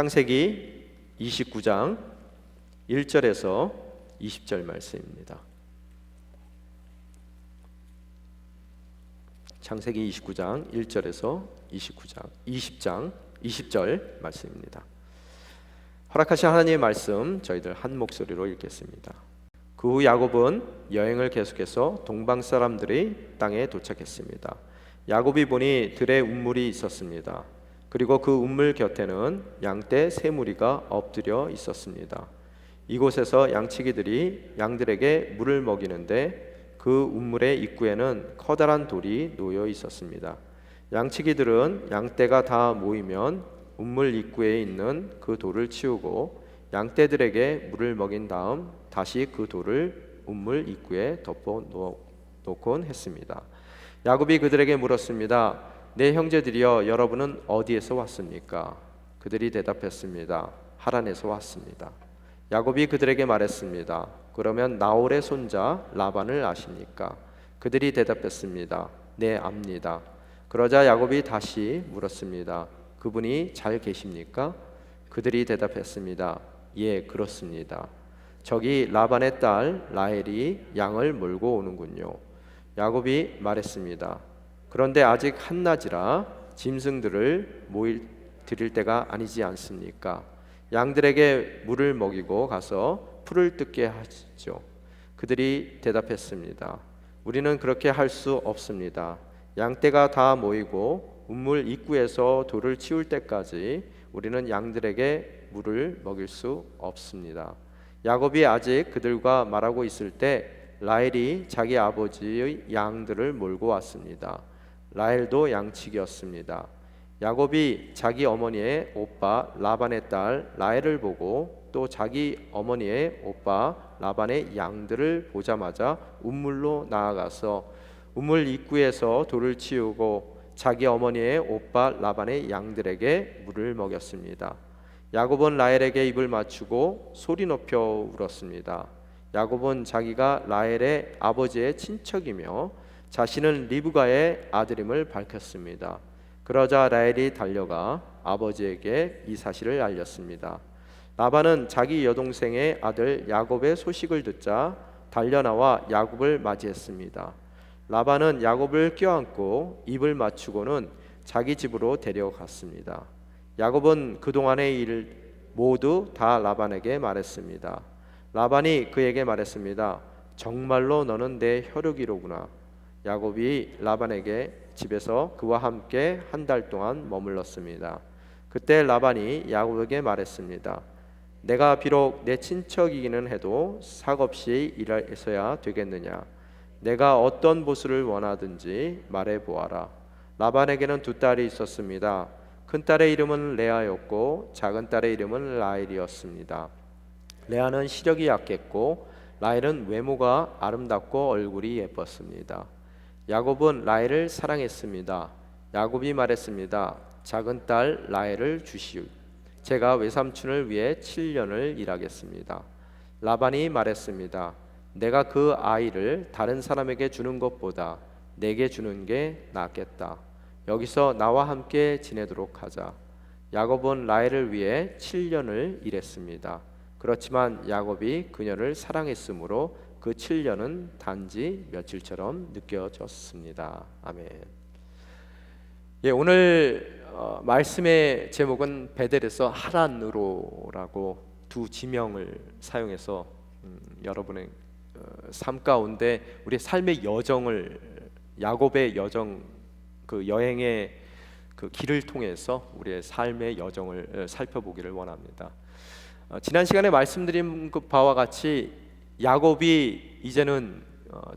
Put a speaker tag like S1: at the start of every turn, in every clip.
S1: 창세기 29장 1절에서 20절 말씀입니다. 창세기 29장 1절에서 20절 말씀입니다. 허락하신 하나님의 말씀 저희들 한 목소리로 읽겠습니다. 그 후 야곱은 여행을 계속해서 동방 사람들의 땅에 도착했습니다. 야곱이 보니 들에 운물이 있었습니다. 그리고 그 운물 곁에는 양떼 세 무리가 엎드려 있었습니다. 이곳에서 양치기들이 양들에게 물을 먹이는데 그 운물의 입구에는 커다란 돌이 놓여 있었습니다. 양치기들은 양떼가 다 모이면 운물 입구에 있는 그 돌을 치우고 양떼들에게 물을 먹인 다음 다시 그 돌을 운물 입구에 덮어 놓곤 했습니다. 야곱이 그들에게 물었습니다. 내 형제들이여, 여러분은 어디에서 왔습니까? 그들이 대답했습니다. 하란에서 왔습니다. 야곱이 그들에게 말했습니다. 그러면 나홀의 손자 라반을 아십니까? 그들이 대답했습니다. 네, 압니다. 그러자 야곱이 다시 물었습니다. 그분이 잘 계십니까? 그들이 대답했습니다. 예, 그렇습니다. 저기 라반의 딸 라헬이 양을 몰고 오는군요. 야곱이 말했습니다. 그런데 아직 한낮이라 짐승들을 드릴 때가 아니지 않습니까? 양들에게 물을 먹이고 가서 풀을 뜯게 하시죠. 그들이 대답했습니다. 우리는 그렇게 할 수 없습니다. 양떼가 다 모이고 운물 입구에서 돌을 치울 때까지 우리는 양들에게 물을 먹일 수 없습니다. 야곱이 아직 그들과 말하고 있을 때 라헬이 자기 아버지의 양들을 몰고 왔습니다. 라헬도 양치기였습니다. 야곱이 자기 어머니의 오빠 라반의 딸 라헬을 보고 또 자기 어머니의 오빠 라반의 양들을 보자마자 운물로 나아가서 운물 입구에서 돌을 치우고 자기 어머니의 오빠 라반의 양들에게 물을 먹였습니다. 야곱은 라헬에게 입을 맞추고 소리 높여 울었습니다. 야곱은 자기가 라헬의 아버지의 친척이며 자신은 리브가의 아들임을 밝혔습니다. 그러자 라헬이 달려가 아버지에게 이 사실을 알렸습니다. 라반은 자기 여동생의 아들 야곱의 소식을 듣자 달려나와 야곱을 맞이했습니다. 라반은 야곱을 껴안고 입을 맞추고는 자기 집으로 데려갔습니다. 야곱은 그동안의 일을 모두 다 라반에게 말했습니다. 라반이 그에게 말했습니다. 정말로 너는 내 혈육이로구나. 야곱이 라반에게 집에서 그와 함께 한 달 동안 머물렀습니다. 그때 라반이 야곱에게 말했습니다. 내가 비록 내 친척이기는 해도 삭없이 일하여야 되겠느냐? 내가 어떤 보수를 원하든지 말해보아라. 라반에게는 두 딸이 있었습니다. 큰 딸의 이름은 레아였고 작은 딸의 이름은 라헬이었습니다. 레아는 시력이 약했고 라헬은 외모가 아름답고 얼굴이 예뻤습니다. 야곱은 라헬을 사랑했습니다. 야곱이 말했습니다. 작은 딸 라헬을 주시오. 제가 외삼촌을 위해 7년을 일하겠습니다. 라반이 말했습니다. 내가 그 아이를 다른 사람에게 주는 것보다 내게 주는 게 낫겠다. 여기서 나와 함께 지내도록 하자. 야곱은 라헬을 위해 7년을 일했습니다. 그렇지만 야곱이 그녀를 사랑했으므로 그 7년은 단지 며칠처럼 느껴졌습니다. 아멘. 예, 오늘 말씀의 제목은 베델에서 하란으로라고 두 지명을 사용해서 여러분의 삶 가운데 우리의 삶의 여정을, 야곱의 여정, 그 여행의 그 길을 통해서 우리의 삶의 여정을 살펴보기를 원합니다. 지난 시간에 말씀드린 그 바와 같이 야곱이 이제는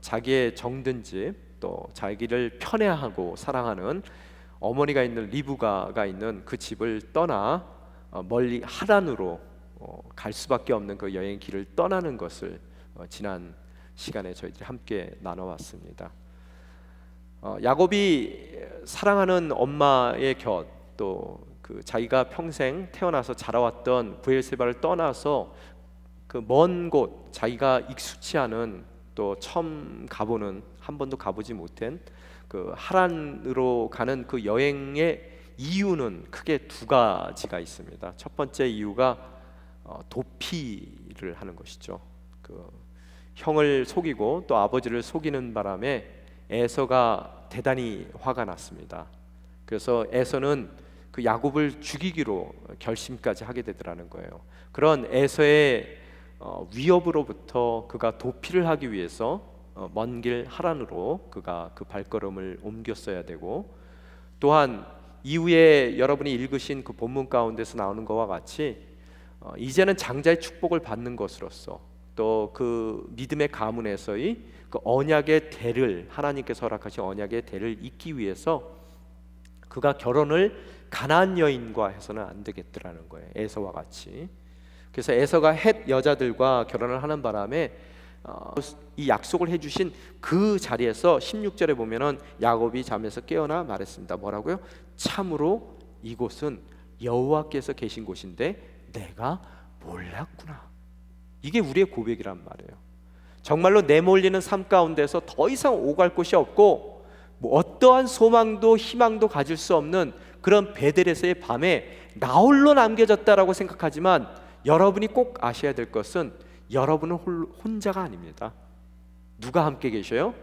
S1: 자기의 정든 집, 또 자기를 편애하고 사랑하는 어머니가 있는 리브가가 있는 그 집을 떠나 멀리 하란으로 갈 수밖에 없는 그 여행 길을 떠나는 것을 지난 시간에 저희들이 함께 나눠왔습니다. 야곱이 사랑하는 엄마의 곁, 또 그 자기가 평생 태어나서 자라왔던 브엘세바를 떠나서 그 먼 곳, 자기가 익숙치 않은, 또 처음 가보는, 한 번도 가보지 못한 그 하란으로 가는 그 여행의 이유는 크게 두 가지가 있습니다. 첫 번째 이유가 도피를 하는 것이죠. 그 형을 속이고 또 아버지를 속이는 바람에 에서가 대단히 화가 났습니다. 그래서 에서는 그 야곱을 죽이기로 결심까지 하게 되더라는 거예요. 그런 에서의 위협으로부터 그가 도피를 하기 위해서 먼 길 하란으로 그가 그 발걸음을 옮겼어야 되고, 또한 이후에 여러분이 읽으신 그 본문 가운데서 나오는 것과 같이 이제는 장자의 축복을 받는 것으로서 또 그 믿음의 가문에서의 그 언약의 대를, 하나님께서 허락하신 언약의 대를 잇기 위해서 그가 결혼을 가나안 여인과 해서는 안 되겠더라는 거예요. 에서와 같이. 그래서 에서가 헷 여자들과 결혼을 하는 바람에 이 약속을 해주신 그 자리에서 16절에 보면은 야곱이 잠에서 깨어나 말했습니다. 뭐라고요? 참으로 이곳은 여호와께서 계신 곳인데 내가 몰랐구나. 이게 우리의 고백이란 말이에요. 정말로 내몰리는 삶 가운데서 더 이상 오갈 곳이 없고 뭐 어떠한 소망도 희망도 가질 수 없는 그런 베델에서의 밤에 나 홀로 남겨졌다라고 생각하지만, 여러분이 꼭 아셔야 될 것은 여러분은 혼자가 아닙니다. 누가 함께 계셔요?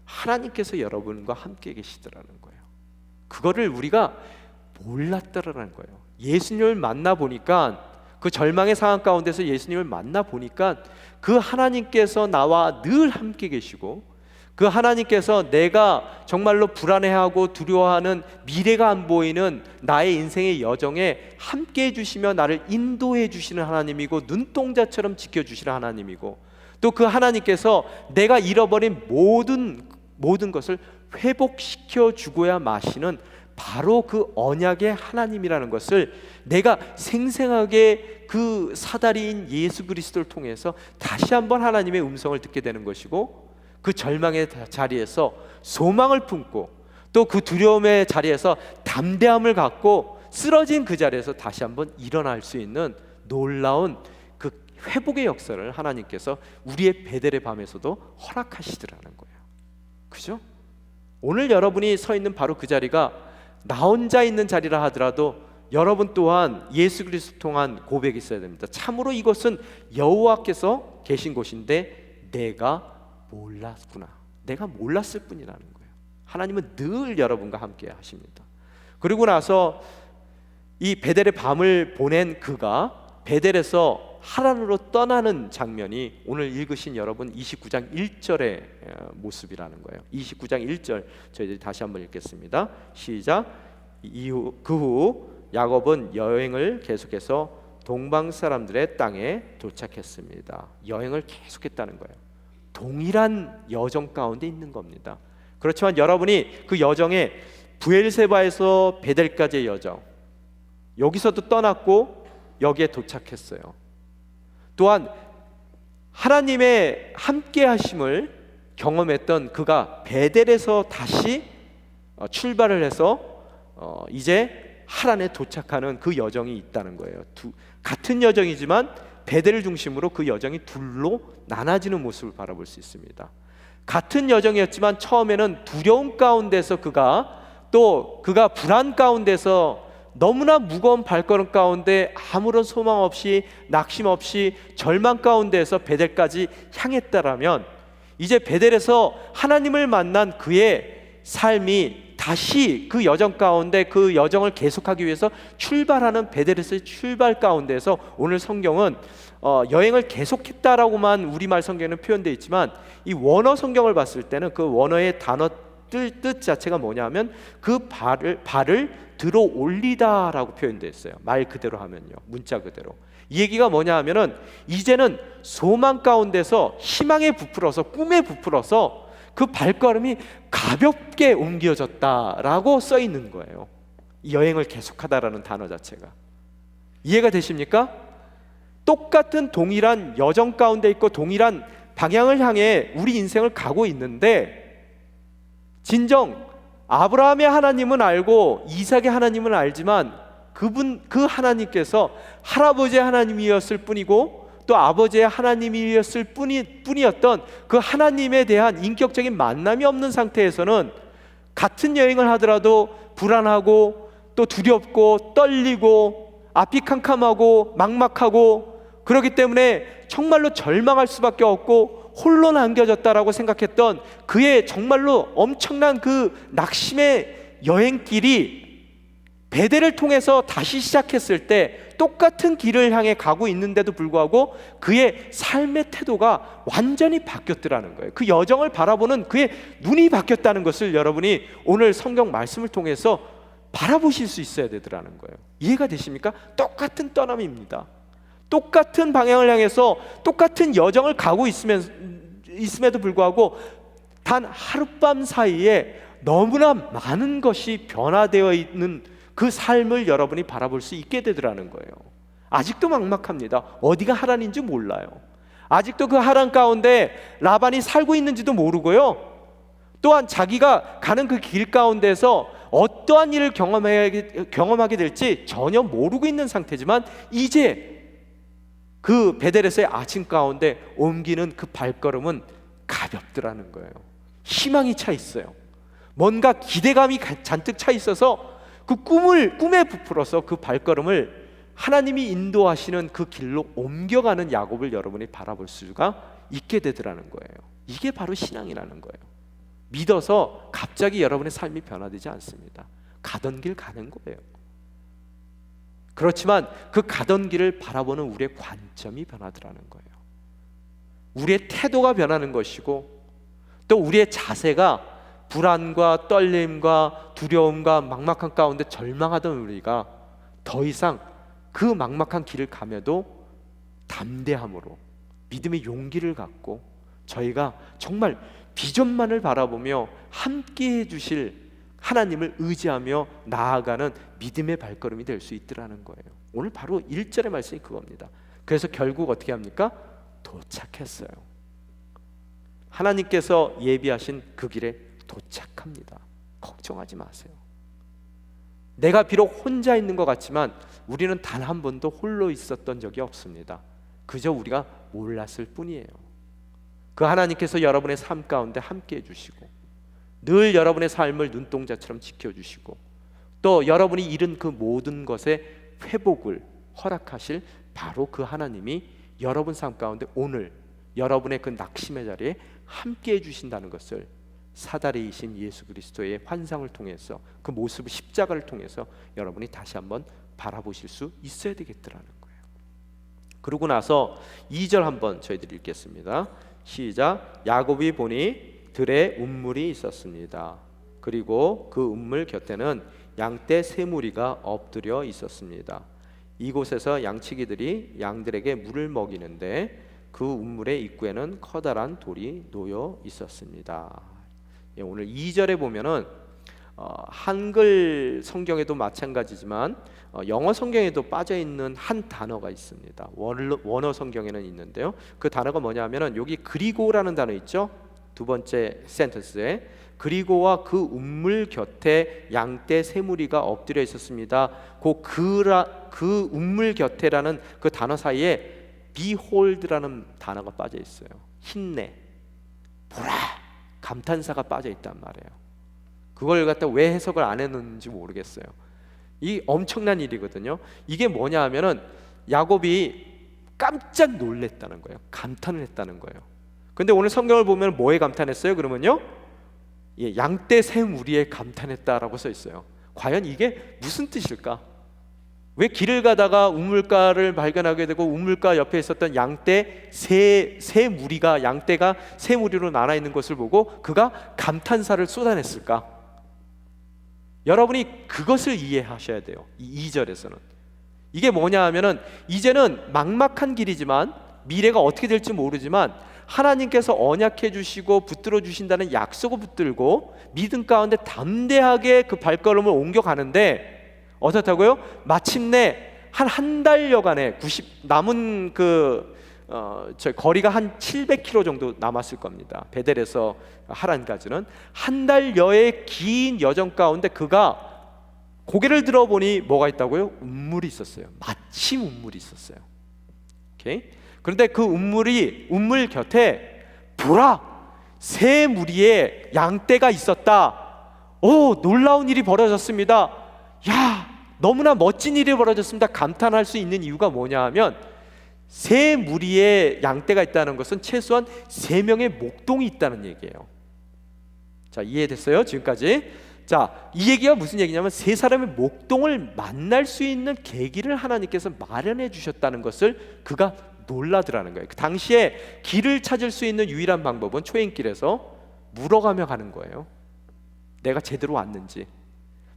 S1: 하나님께서 여러분과 함께 계시더라는 거예요. 그거를 우리가 몰랐더라는 거예요. 예수님을 만나 보니까, 그 절망의 상황 가운데서 예수님을 만나 보니까 그 하나님께서 나와 늘 함께 계시고, 그 하나님께서 내가 정말로 불안해하고 두려워하는 미래가 안 보이는 나의 인생의 여정에 함께 해주시며 나를 인도해 주시는 하나님이고, 눈동자처럼 지켜주시는 하나님이고, 또 그 하나님께서 내가 잃어버린 모든 것을 회복시켜 주고야 마시는 바로 그 언약의 하나님이라는 것을 내가 생생하게 그 사다리인 예수 그리스도를 통해서 다시 한번 하나님의 음성을 듣게 되는 것이고, 그 절망의 자리에서 소망을 품고 또 그 두려움의 자리에서 담대함을 갖고 쓰러진 그 자리에서 다시 한번 일어날 수 있는 놀라운 그 회복의 역사를 하나님께서 우리의 베델의 밤에서도 허락하시더라는 거예요. 그죠? 오늘 여러분이 서 있는 바로 그 자리가 나 혼자 있는 자리라 하더라도 여러분 또한 예수 그리스도 통한 고백이 있어야 됩니다. 참으로 이것은 여호와께서 계신 곳인데 내가 몰랐구나. 내가 몰랐을 뿐이라는 거예요. 하나님은 늘 여러분과 함께 하십니다. 그리고 나서 이 베델의 밤을 보낸 그가 베델에서 하란으로 떠나는 장면이 오늘 읽으신 여러분 29장 1절의 모습이라는 거예요. 29장 1절 저희들이 다시 한번 읽겠습니다. 시작. 그 후 야곱은 여행을 계속해서 동방 사람들의 땅에 도착했습니다. 여행을 계속했다는 거예요. 동일한 여정 가운데 있는 겁니다. 그렇지만 여러분이 그 여정에 브엘세바에서 베델까지의 여정, 여기서도 떠났고 여기에 도착했어요. 또한 하나님의 함께 하심을 경험했던 그가 베델에서 다시 출발을 해서 이제 하란에 도착하는 그 여정이 있다는 거예요. 같은 여정이지만 베델을 중심으로 그 여정이 둘로 나눠지는 모습을 바라볼 수 있습니다. 같은 여정이었지만 처음에는 두려움 가운데서 그가 불안 가운데서 너무나 무거운 발걸음 가운데 아무런 소망 없이 낙심 없이 절망 가운데서 베델까지 향했다라면, 이제 베델에서 하나님을 만난 그의 삶이 다시 그 여정 가운데 그 여정을 계속하기 위해서 출발하는 베델에서의 출발 가운데서 오늘 성경은 여행을 계속했다라고만 우리말 성경에는 표현되어 있지만, 이 원어 성경을 봤을 때는 그 원어의 단어 뜻 자체가 뭐냐면 그 발을 들어 올리다라고 표현되어 있어요. 말 그대로 하면요, 문자 그대로. 이 얘기가 뭐냐 하면은 이제는 소망 가운데서 희망에 부풀어서 꿈에 부풀어서 그 발걸음이 가볍게 옮겨졌다라고 써 있는 거예요. 이 여행을 계속하다라는 단어 자체가. 이해가 되십니까? 똑같은 동일한 여정 가운데 있고 동일한 방향을 향해 우리 인생을 가고 있는데, 진정 아브라함의 하나님은 알고 이삭의 하나님은 알지만 그 하나님께서 할아버지의 하나님이었을 뿐이고 또 아버지의 하나님이었을 뿐이었던 그 하나님에 대한 인격적인 만남이 없는 상태에서는 같은 여행을 하더라도 불안하고 또 두렵고 떨리고 앞이 캄캄하고 막막하고 그렇기 때문에 정말로 절망할 수밖에 없고 홀로 남겨졌다라고 생각했던 그의 정말로 엄청난 그 낙심의 여행길이 베델을 통해서 다시 시작했을 때 똑같은 길을 향해 가고 있는데도 불구하고 그의 삶의 태도가 완전히 바뀌었더라는 거예요. 그 여정을 바라보는 그의 눈이 바뀌었다는 것을 여러분이 오늘 성경 말씀을 통해서 바라보실 수 있어야 되더라는 거예요. 이해가 되십니까? 똑같은 떠남입니다. 똑같은 방향을 향해서 똑같은 여정을 가고 있음에도 불구하고 단 하룻밤 사이에 너무나 많은 것이 변화되어 있는 그 삶을 여러분이 바라볼 수 있게 되더라는 거예요. 아직도 막막합니다. 어디가 하란인지 몰라요. 아직도 그 하란 가운데 라반이 살고 있는지도 모르고요. 또한 자기가 가는 그 길 가운데서 어떠한 일을 경험하게 될지 전혀 모르고 있는 상태지만 이제 그 베델에서의 아침 가운데 옮기는 그 발걸음은 가볍더라는 거예요. 희망이 차 있어요. 뭔가 기대감이 잔뜩 차 있어서 그 꿈에 부풀어서 그 발걸음을 하나님이 인도하시는 그 길로 옮겨가는 야곱을 여러분이 바라볼 수가 있게 되더라는 거예요. 이게 바로 신앙이라는 거예요. 믿어서 갑자기 여러분의 삶이 변화되지 않습니다. 가던 길 가는 거예요. 그렇지만 그 가던 길을 바라보는 우리의 관점이 변하더라는 거예요. 우리의 태도가 변하는 것이고 또 우리의 자세가 불안과 떨림과 두려움과 막막한 가운데 절망하던 우리가 더 이상 그 막막한 길을 가며도 담대함으로 믿음의 용기를 갖고 저희가 정말 비전만을 바라보며 함께해 주실 하나님을 의지하며 나아가는 믿음의 발걸음이 될 수 있더라는 거예요. 오늘 바로 1절의 말씀이 그겁니다. 그래서 결국 어떻게 합니까? 도착했어요. 하나님께서 예비하신 그 길에 도착합니다. 걱정하지 마세요. 내가 비록 혼자 있는 것 같지만 우리는 단 한 번도 홀로 있었던 적이 없습니다. 그저 우리가 몰랐을 뿐이에요. 그 하나님께서 여러분의 삶 가운데 함께 해주시고 늘 여러분의 삶을 눈동자처럼 지켜주시고 또 여러분이 잃은 그 모든 것의 회복을 허락하실 바로 그 하나님이 여러분 삶 가운데 오늘 여러분의 그 낙심의 자리에 함께 해주신다는 것을 사다리이신 예수 그리스도의 환상을 통해서 그 모습을 십자가를 통해서 여러분이 다시 한번 바라보실 수 있어야 되겠더라는 거예요. 그러고 나서 2절 한번 저희들이 읽겠습니다. 시작. 야곱이 보니 들에 운물이 있었습니다. 그리고 그 운물 곁에는 양떼 세 무리가 엎드려 있었습니다. 이곳에서 양치기들이 양들에게 물을 먹이는데 그 운물의 입구에는 커다란 돌이 놓여 있었습니다. 오늘 2절에 보면은 한글 성경에도 마찬가지지만 영어 성경에도 빠져 있는 한 단어가 있습니다. 원어 성경에는 있는데요. 그 단어가 뭐냐면은 여기 그리고라는 단어 있죠. 두 번째 센텐스에 그리고와 그 운물 곁에 양떼 세 무리가 엎드려 있었습니다. 그 운물 곁에라는 그 단어 사이에 behold라는 단어가 빠져 있어요. 힘내, 보라, 감탄사가 빠져 있단 말이에요. 그걸 갖다 왜 해석을 안 했는지 모르겠어요. 이 엄청난 일이거든요. 이게 뭐냐 하면은 야곱이 깜짝 놀랬다는 거예요. 감탄을 했다는 거예요. 근데 오늘 성경을 보면 뭐에 감탄했어요? 그러면요, 양떼 세 무리에 감탄했다라고 써 있어요. 과연 이게 무슨 뜻일까? 왜 길을 가다가 우물가를 발견하게 되고 우물가 옆에 있었던 양떼 세 무리가 양떼가 세 무리로 나눠 있는 것을 보고 그가 감탄사를 쏟아냈을까? 여러분이 그것을 이해하셔야 돼요. 이 2절에서는 이게 뭐냐 하면은 이제는 막막한 길이지만 미래가 어떻게 될지 모르지만 하나님께서 언약해 주시고 붙들어 주신다는 약속을 붙들고 믿음 가운데 담대하게 그 발걸음을 옮겨가는데 어떻다고요? 마침내 한 달여간에 남은 거리가 한 700km 정도 남았을 겁니다. 베델에서 하란까지는 한 달여의 긴 여정 가운데 그가 고개를 들어보니 뭐가 있다고요? 운물이 있었어요. 마침 운물이 있었어요. 오케이? 그런데 그 운물 곁에 보라, 세 무리의 양떼가 있었다. 오, 놀라운 일이 벌어졌습니다. 야, 너무나 멋진 일이 벌어졌습니다. 감탄할 수 있는 이유가 뭐냐 하면 세 무리의 양떼가 있다는 것은 최소한 3명의 목동이 있다는 얘기예요. 자, 이해됐어요? 지금까지? 자, 이 얘기가 무슨 얘기냐면 세 사람의 목동을 만날 수 있는 계기를 하나님께서 마련해 주셨다는 것을 그가 놀라더라는 거예요. 그 당시에 길을 찾을 수 있는 유일한 방법은 초행길에서 물어가며 가는 거예요. 내가 제대로 왔는지.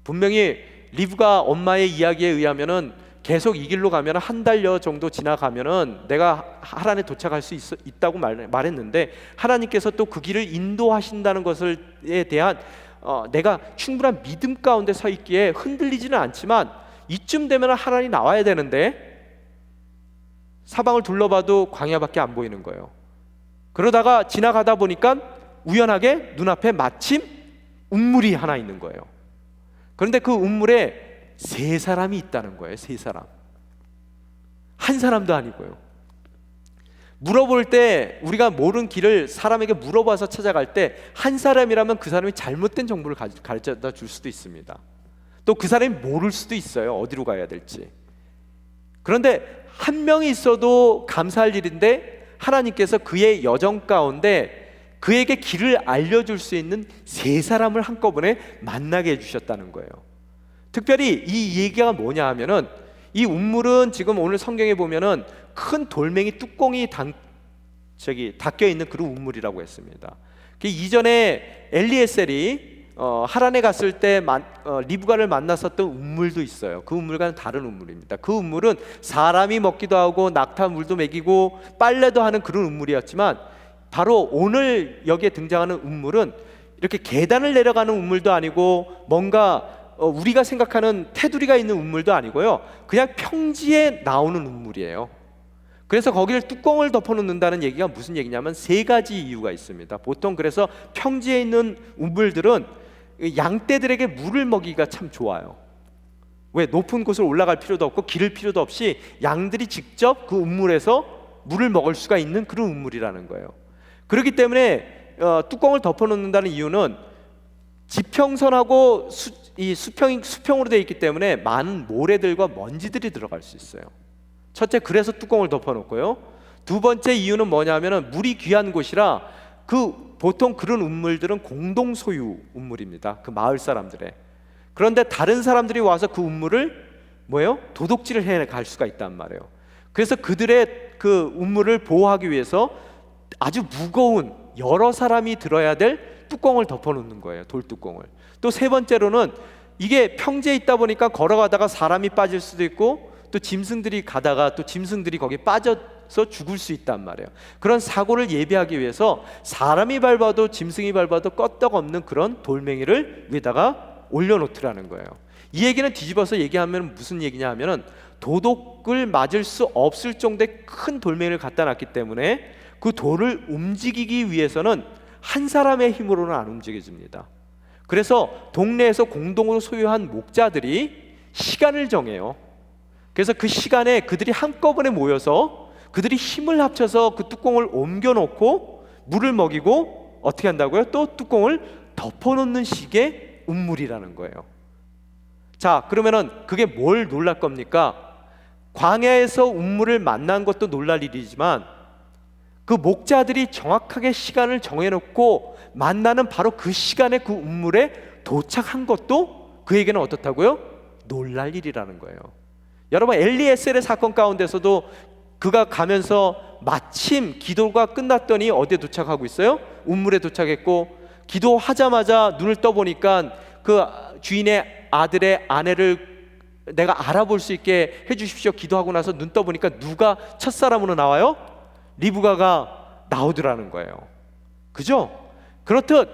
S1: 분명히 리브가 엄마의 이야기에 의하면은 계속 이 길로 가면 한 달여 정도 지나가면은 내가 하란에 도착할 수 있다고 말했는데 하나님께서 또 그 길을 인도하신다는 것에 대한 내가 충분한 믿음 가운데 서 있기에 흔들리지는 않지만 이쯤 되면 하란이 나와야 되는데 사방을 둘러봐도 광야밖에 안 보이는 거예요. 그러다가 지나가다 보니까 우연하게 눈앞에 마침 운물이 하나 있는 거예요. 그런데 그 운물에 3사람이 있다는 거예요. 3사람. 한 사람도 아니고요. 물어볼 때 우리가 모르는 길을 사람에게 물어봐서 찾아갈 때 한 사람이라면 그 사람이 잘못된 정보를 가르쳐다 줄 수도 있습니다. 또 그 사람이 모를 수도 있어요. 어디로 가야 될지. 그런데 한 명이 있어도 감사할 일인데 하나님께서 그의 여정 가운데 그에게 길을 알려줄 수 있는 3사람을 한꺼번에 만나게 해주셨다는 거예요. 특별히 이 얘기가 뭐냐 하면은 이 운물은 지금 오늘 성경에 보면은 큰 돌멩이 뚜껑이 닫혀 있는 그런 운물이라고 했습니다. 그 이전에 엘리에셀이 하란에 갔을 때 리브가를 만났었던 운물도 있어요. 그 운물과는 다른 운물입니다. 그 운물은 사람이 먹기도 하고 낙타물도 먹이고 빨래도 하는 그런 운물이었지만 바로 오늘 여기에 등장하는 운물은 이렇게 계단을 내려가는 운물도 아니고 뭔가 우리가 생각하는 테두리가 있는 운물도 아니고요. 그냥 평지에 나오는 운물이에요. 그래서 거기를 뚜껑을 덮어놓는다는 얘기가 무슨 얘기냐면 3가지 이유가 있습니다. 보통 그래서 평지에 있는 운물들은 양떼들에게 물을 먹이기가 참 좋아요. 왜? 높은 곳을 올라갈 필요도 없고 기를 필요도 없이 양들이 직접 그 운물에서 물을 먹을 수가 있는 그런 운물이라는 거예요. 그렇기 때문에 뚜껑을 덮어놓는다는 이유는 지평선하고 수평으로 되어 있기 때문에 많은 모래들과 먼지들이 들어갈 수 있어요. 첫째, 그래서 뚜껑을 덮어놓고요. 두 번째 이유는 뭐냐면은 물이 귀한 곳이라 보통 그런 운물들은 공동 소유 운물입니다. 그 마을 사람들의. 그런데 다른 사람들이 와서 그 운물을 도둑질을 해 갈 수가 있단 말이에요. 그래서 그들의 그 운물을 보호하기 위해서 아주 무거운 여러 사람이 들어야 될 뚜껑을 덮어놓는 거예요. 돌뚜껑을. 또 3번째로는 이게 평지에 있다 보니까 걸어가다가 사람이 빠질 수도 있고 또 짐승들이 가다가 또 짐승들이 거기에 빠져서 죽을 수 있단 말이에요. 그런 사고를 예비하기 위해서 사람이 밟아도 짐승이 밟아도 끄떡없는 그런 돌멩이를 위에다가 올려놓더라는 거예요. 이 얘기는 뒤집어서 얘기하면 무슨 얘기냐 하면은 도둑을 맞을 수 없을 정도의 큰 돌멩이를 갖다 놨기 때문에 그 돌을 움직이기 위해서는 한 사람의 힘으로는 안 움직여집니다. 그래서 동네에서 공동으로 소유한 목자들이 시간을 정해요. 그래서 그 시간에 그들이 한꺼번에 모여서 그들이 힘을 합쳐서 그 뚜껑을 옮겨놓고 물을 먹이고 어떻게 한다고요? 또 뚜껑을 덮어놓는 식의 운물이라는 거예요. 자, 그러면은 그게 뭘 놀랄 겁니까? 광야에서 운물을 만난 것도 놀랄 일이지만 그 목자들이 정확하게 시간을 정해놓고 만나는 바로 그 시간에 그 운물에 도착한 것도 그에게는 어떻다고요? 놀랄 일이라는 거예요. 여러분, 엘리에셀의 사건 가운데서도 그가 가면서 마침 기도가 끝났더니 어디에 도착하고 있어요? 운물에 도착했고 기도하자마자 눈을 떠보니까 그 주인의 아들의 아내를 내가 알아볼 수 있게 해주십시오 기도하고 나서 눈 떠보니까 누가 첫사람으로 나와요? 리브가가 나오더라는 거예요. 그죠? 그렇듯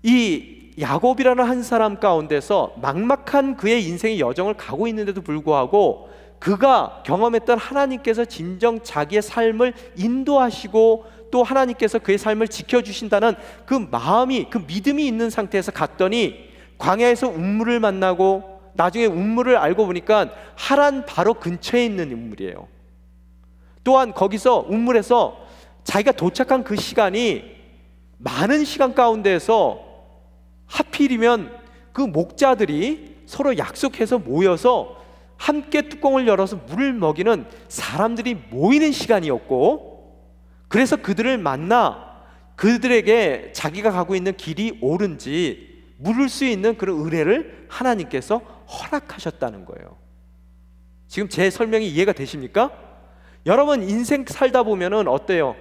S1: 이 야곱이라는 한 사람 가운데서 막막한 그의 인생의 여정을 가고 있는데도 불구하고 그가 경험했던 하나님께서 진정 자기의 삶을 인도하시고 또 하나님께서 그의 삶을 지켜주신다는 그 마음이, 그 믿음이 있는 상태에서 갔더니 광야에서 운물을 만나고 나중에 운물을 알고 보니까 하란 바로 근처에 있는 운물이에요. 또한 거기서 운물에서 자기가 도착한 그 시간이 많은 시간 가운데에서 하필이면 그 목자들이 서로 약속해서 모여서 함께 뚜껑을 열어서 물을 먹이는 사람들이 모이는 시간이었고, 그래서 그들을 만나 그들에게 자기가 가고 있는 길이 옳은지 물을 수 있는 그런 은혜를 하나님께서 허락하셨다는 거예요. 지금 제 설명이 이해가 되십니까? 여러분, 인생 살다 보면은 어때요?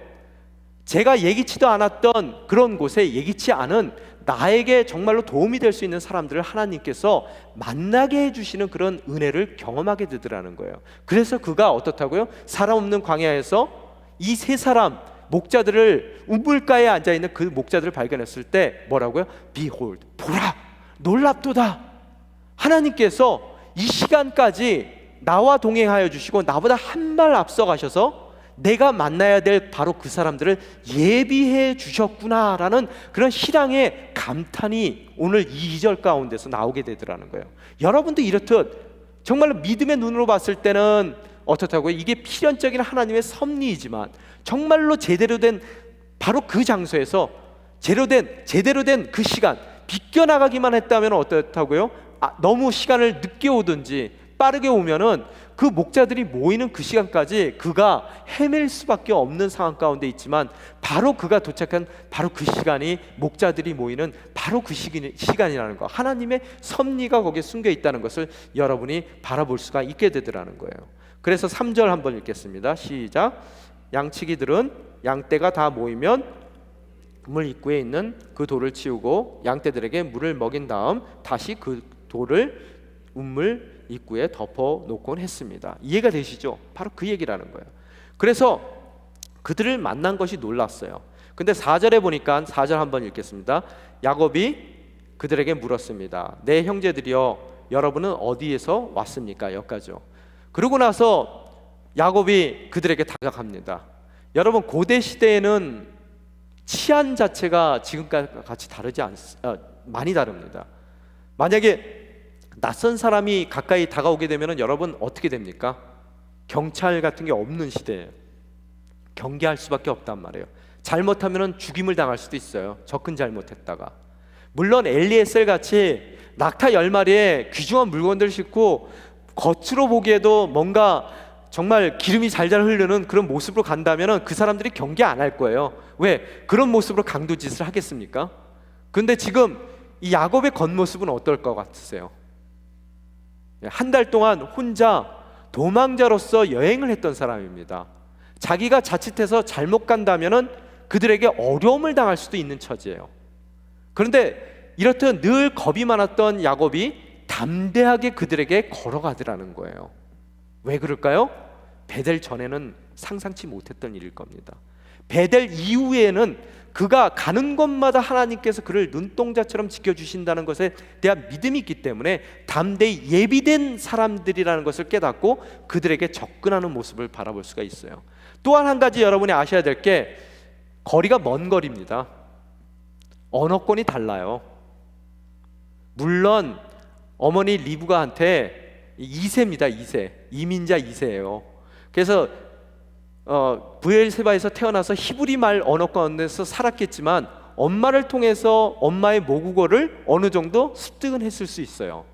S1: 제가 예기치도 않았던 그런 곳에 예기치 않은 나에게 정말로 도움이 될 수 있는 사람들을 하나님께서 만나게 해주시는 그런 은혜를 경험하게 되더라는 거예요. 그래서 그가 어떻다고요? 사람 없는 광야에서 이 세 사람 목자들을, 우물가에 앉아있는 그 목자들을 발견했을 때 뭐라고요? Behold, 보라, 놀랍도다. 하나님께서 이 시간까지 나와 동행하여 주시고 나보다 한 발 앞서 가셔서 내가 만나야 될 바로 그 사람들을 예비해 주셨구나라는 그런 신앙의 감탄이 오늘 이 2절 가운데서 나오게 되더라는 거예요. 여러분도 이렇듯 정말로 믿음의 눈으로 봤을 때는 어떻다고요? 이게 필연적인 하나님의 섭리이지만 정말로 제대로 된 바로 그 장소에서 제대로 된 그 시간 비껴나가기만 했다면 어떻다고요? 너무 시간을 늦게 오든지 빠르게 오면은 그 목자들이 모이는 그 시간까지 그가 헤맬 수밖에 없는 상황 가운데 있지만, 바로 그가 도착한 바로 그 시간이 목자들이 모이는 바로 그 시간이라는 거, 하나님의 섭리가 거기에 숨겨 있다는 것을 여러분이 바라볼 수가 있게 되더라는 거예요. 그래서 3절 한번 읽겠습니다. 시작. 양치기들은 양떼가 다 모이면 우물 입구에 있는 그 돌을 치우고 양떼들에게 물을 먹인 다음 다시 그 돌을 우물 입구에 덮어 놓곤 했습니다. 이해가 되시죠? 바로 그 얘기라는 거예요. 그래서 그들을 만난 것이 놀랐어요. 근데 4절에 보니까, 4절 한번 읽겠습니다. 야곱이 그들에게 물었습니다. 내 형제들이여, 여러분은 어디에서 왔습니까? 여기까지요. 그러고 나서 야곱이 그들에게 다가갑니다. 여러분, 고대 시대에는 치안 자체가 지금과 같이 많이 다릅니다. 만약에 낯선 사람이 가까이 다가오게 되면 여러분 어떻게 됩니까? 경찰 같은 게 없는 시대예요. 경계할 수밖에 없단 말이에요. 잘못하면 죽임을 당할 수도 있어요. 접근 잘못했다가. 물론 엘리에셀 같이 낙타 10마리에 귀중한 물건들을 싣고 겉으로 보기에도 뭔가 정말 기름이 잘잘 흐르는 그런 모습으로 간다면 그 사람들이 경계 안 할 거예요. 왜? 그런 모습으로 강도짓을 하겠습니까? 근데 지금 이 야곱의 겉모습은 어떨 것 같으세요? 한 달 동안 혼자 도망자로서 여행을 했던 사람입니다. 자기가 자칫해서 잘못 간다면 그들에게 어려움을 당할 수도 있는 처지예요. 그런데 이렇듯 늘 겁이 많았던 야곱이 담대하게 그들에게 걸어가더라는 거예요. 왜 그럴까요? 베델 전에는 상상치 못했던 일일 겁니다. 베델 이후에는 그가 가는 곳마다 하나님께서 그를 눈동자처럼 지켜주신다는 것에 대한 믿음이 있기 때문에 담대히 예비된 사람들이라는 것을 깨닫고 그들에게 접근하는 모습을 바라볼 수가 있어요. 또한 한 가지 여러분이 아셔야 될 게, 거리가 먼 거리입니다. 언어권이 달라요. 물론 어머니 리브가한테 2세입니다. 2세, 이민자 2세예요. 그래서 브엘세바에서 태어나서 히브리 말 언어권에서 살았겠지만 엄마를 통해서 엄마의 모국어를 어느 정도 습득은 했을 수 있어요.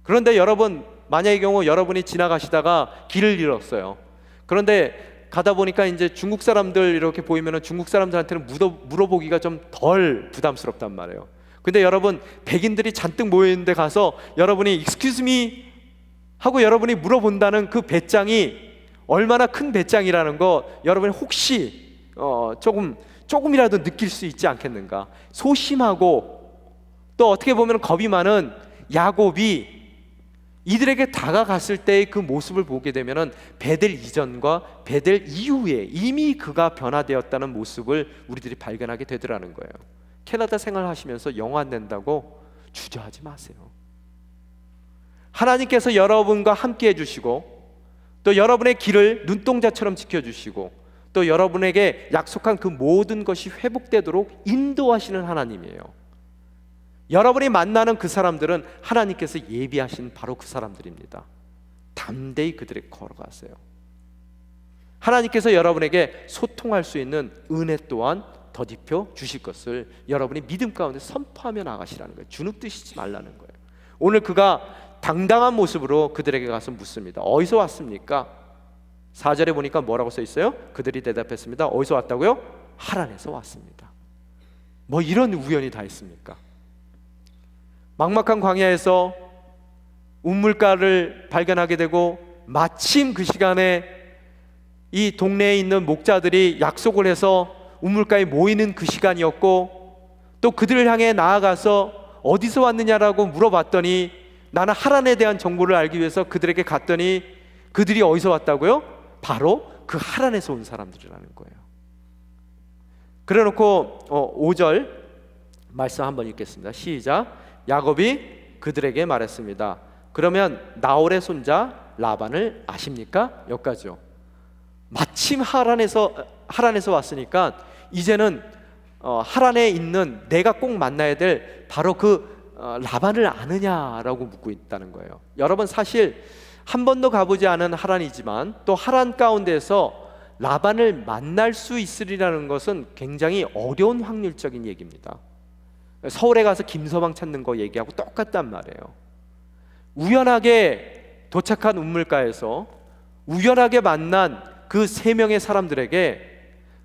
S1: 그런데 여러분, 만약의 경우 여러분이 지나가시다가 길을 잃었어요. 그런데 가다 보니까 이제 중국 사람들 이렇게 보이면 중국 사람들한테는 물어보기가 좀 덜 부담스럽단 말이에요. 근데 여러분, 백인들이 잔뜩 모여있는데 가서 여러분이 Excuse me 하고 여러분이 물어본다는 그 배짱이 얼마나 큰 배짱이라는 거 여러분이 혹시 조금이라도 느낄 수 있지 않겠는가? 소심하고 또 어떻게 보면 겁이 많은 야곱이 이들에게 다가갔을 때의 그 모습을 보게 되면은 베델 이전과 베델 이후에 이미 그가 변화되었다는 모습을 우리들이 발견하게 되더라는 거예요. 캐나다 생활하시면서 영어 안 된다고 주저하지 마세요. 하나님께서 여러분과 함께 해주시고 또 여러분의 길을 눈동자처럼 지켜주시고 또 여러분에게 약속한 그 모든 것이 회복되도록 인도하시는 하나님이에요. 여러분이 만나는 그 사람들은 하나님께서 예비하신 바로 그 사람들입니다. 담대히 그들에게 걸어가세요. 하나님께서 여러분에게 소통할 수 있는 은혜 또한 덧입혀 주실 것을 여러분이 믿음 가운데 선포하며 나가시라는 거예요. 주눅 드시지 말라는 거예요. 오늘 그가 당당한 모습으로 그들에게 가서 묻습니다. 어디서 왔습니까? 4절에 보니까 뭐라고 써 있어요? 그들이 대답했습니다. 어디서 왔다고요? 하란에서 왔습니다. 뭐 이런 우연이 다 있습니까? 막막한 광야에서 우물가를 발견하게 되고 마침 그 시간에 이 동네에 있는 목자들이 약속을 해서 우물가에 모이는 그 시간이었고, 또 그들을 향해 나아가서 어디서 왔느냐라고 물어봤더니 나는 하란에 대한 정보를 알기 위해서 그들에게 갔더니 그들이 어디서 왔다고요? 바로 그 하란에서 온 사람들이라는 거예요. 그래 놓고 5절 말씀 한번 읽겠습니다. 시작. 야곱이 그들에게 말했습니다. 그러면 나홀의 손자 라반을 아십니까? 여기까지요. 마침 하란에서 왔으니까 이제는 하란에 있는 내가 꼭 만나야 될 바로 그 라반을 아느냐라고 묻고 있다는 거예요. 여러분, 사실 한 번도 가보지 않은 하란이지만 또 하란 가운데서 라반을 만날 수 있으리라는 것은 굉장히 어려운 확률적인 얘기입니다. 서울에 가서 김서방 찾는 거 얘기하고 똑같단 말이에요. 우연하게 도착한 우물가에서 우연하게 만난 그 3명의 사람들에게